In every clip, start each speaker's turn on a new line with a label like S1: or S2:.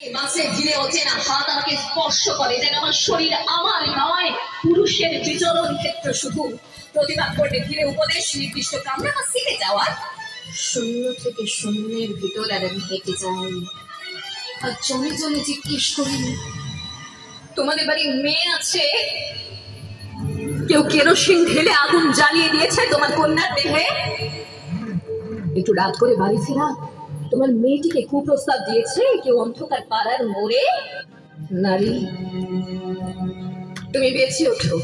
S1: মাঝে ধীরে অচেনা হাত আমাকে স্পর্শ করে, যেন আমার শরীর আমার নয়, পুরুষের বিচরণ ক্ষেত্র শুধু। প্রতিবাদ করতে ধীরে উপদেশ নির্দিষ্ট কামরা বা সিটে যাওয়ার। শূন্য থেকে শূন্যের ভিতর আর আমি হেঁটে যাই, আর জমে জমে জিজ্ঞেস করি, তোমাদের বাড়ি মেয়ে আছে? কেউ কেরোসিন ঢেলে আগুন জ্বালিয়ে দিয়েছে তোমার কন্যার দেহে? একটু রাত করে বাড়ি ফেরা তোমার মেয়েটিকে কুপ্রস্তাব দিয়েছে কেউ অন্ধকার পাড়ার মোড়ে? নারী, তুমি বেঁচে ওঠো।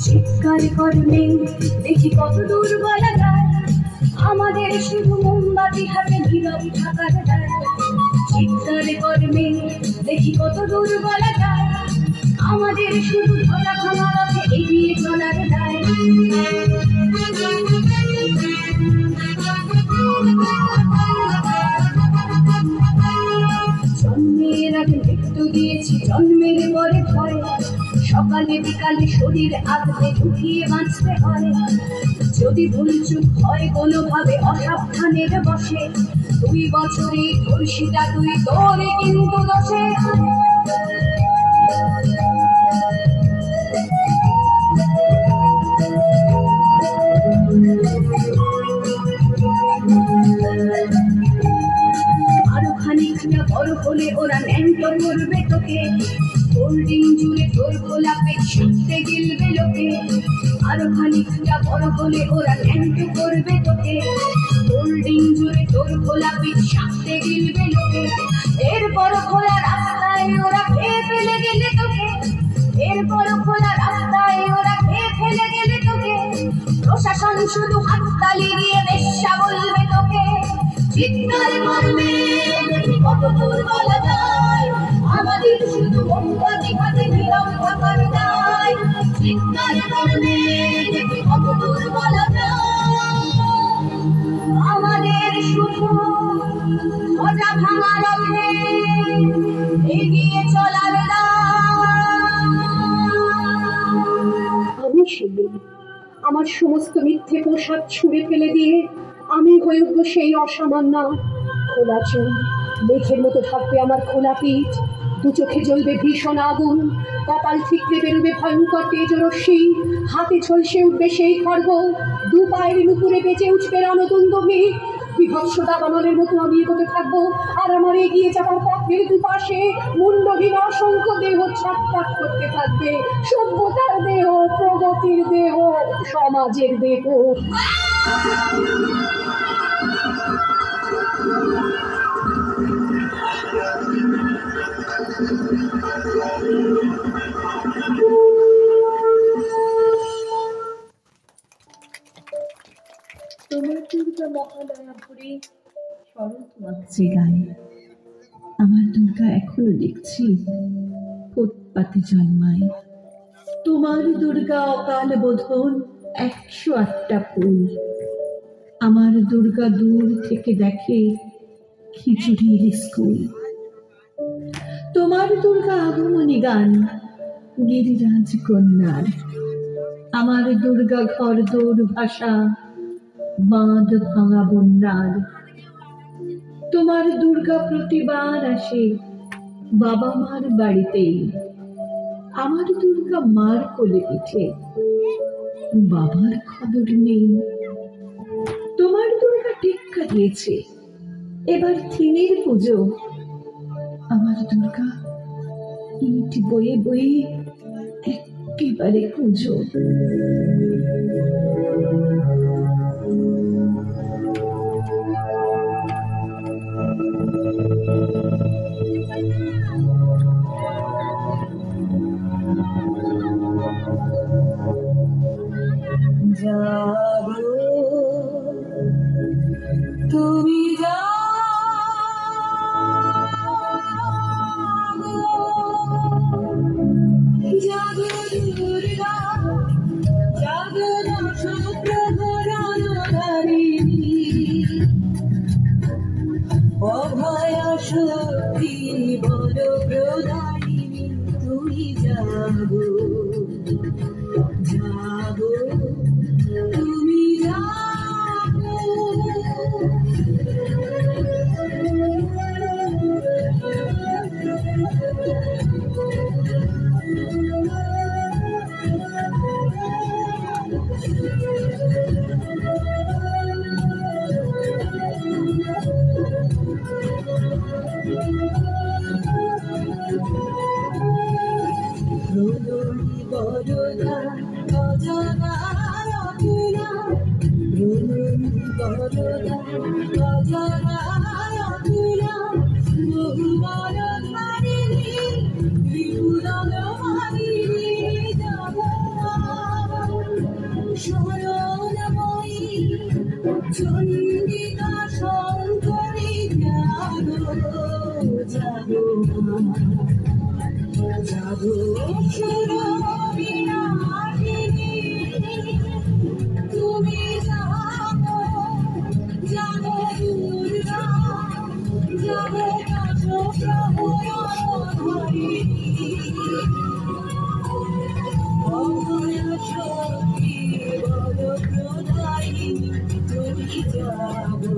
S2: চিৎকার করলে দেখি কত দুর্বল গায়, আমাদের শুধু মোমবাতি হাতে নীরব থাকার দায়। চিৎকার করলে দেখি কত দুর্বল গায়, আমাদের শুধু ধরা ভাঙা রথে এগিয়ে চলার দায়। জন্মের আগে মৃত্যু দিয়েছি, জন্মের পরে ভয়, সকালে বিকালে শরীর আদতে ঢুকিয়ে বাঁচতে হয়। যদি ভুলচুক হয় কোনোভাবে অসাবধানের বসে, 2 বছরে ধর্ষিতা তুই, তোরে কিন্তু দোষে। আরো খানিকটা বড় হলে ওরা ন্যাংটো করবে তোকে, হোল্ডিং জুড়ে তোর গোলাপে ছুটতে গিলবে লোকে। আরো খানিকটা বড় হলে ওরা ন্যাংটো করবে তোকে, হোল্ডিং জুড়ে তোর গোলাপে ছুটতে গিলবে লোকে। এরপর খোলা রাস্তায় ওরা খেয়ে ফেলে গেলে তোকে, এরপর খোলা রাস্তায় ওরা খেয়ে ফেলে গেলে তোকে। প্রশাসন শুধু হাততালি দিয়ে বেশ্যা বলবে তোকে। চিৎকার করবে কত দুর্বল যায়, আমাদের শুধু মোমবাতি হাতে নীরব থাকার দায়। চিৎকার করবে কত দুর্বল যায়, আমাদের শুধু ধরা ভাঙা রথে এগিয়ে চলার দায়। আমি শিবলি, আমার সমস্ত মিথ্যে পোশাক ছুঁড়ে ফেলে দিয়ে আমি হয়ে উঠব সেই অসামান্য। খোলা চুল, মেঘের মতো থাকবে আমার খোলা পিঠ, 2 চোখে জ্বলবে ভীষণ আগুন, কপাল ঠিকরে বেরোবে ভয়ঙ্কর তেজরশ্মি, হাতে ঝলসে উঠবে সেই খড়গ, 2 পায়ের নুপুরে বেঁচে উঠবে রণতুন্দভী। বিভৎস দাবানলের মতো আমি এগোতে থাকবো, আর আমার এগিয়ে যাবার পথের দুপাশে মুন্ডহীন অসংখ্য দেহ ছটফট করতে থাকবে। সভ্যতার দেহ, প্রগতির দেহ, সমাজের দেহ।
S3: তোমার দুর্গা মহালয়া ভরে শরৎ মাগছে গায়ে, আমার দুর্গা এখনো দেখছি ফুটপাতে জন্মায়। তোমার দুর্গা অকাল বোধন 108টা ফুল, আমার দুর্গা দূর থেকে দেখে খিচুড়ির স্কুল। তোমার দুর্গা আগমনী গান গিরিরাজ কন্যার, আমার দুর্গা ঘর দৌড় ভাষা বাঁধ ভাঙা বন্যার। তোমার দুর্গা প্রতিবার আসে বাবা মার বাড়িতেই, আমার দুর্গা মার কোলে পিঠে, বাবার খবর নেই। তোমার দুর্গা টেক্কা দিয়েছে এবার থিনের পুজো, আমার দুর্গা ইট বয়ে বয়ে একেবারে কুঁজো।
S2: জাগো তুমি জাগো দুর্গা, জাগো না সপ্রহর শক্তি বল প্রদায়িনী তুই জাগো জাগো তুমি জাগো প্রলয়ী বরদা অজরায় অতুলা প্রলয়ী বরদা অজরায় অতুলা বহু বরধারিণী ত্রিপুরন হারিণী জগন্না শরণময়ী চণ্ডিকা শঙ্করী জাগো জাগো জাগো সুরবিনাশিনী তুমি জাগো জাগো দুর্গা জাগো দশ প্রহরধারিণী অভয় শক্তি বল প্রদায়িনী তুমি জাগো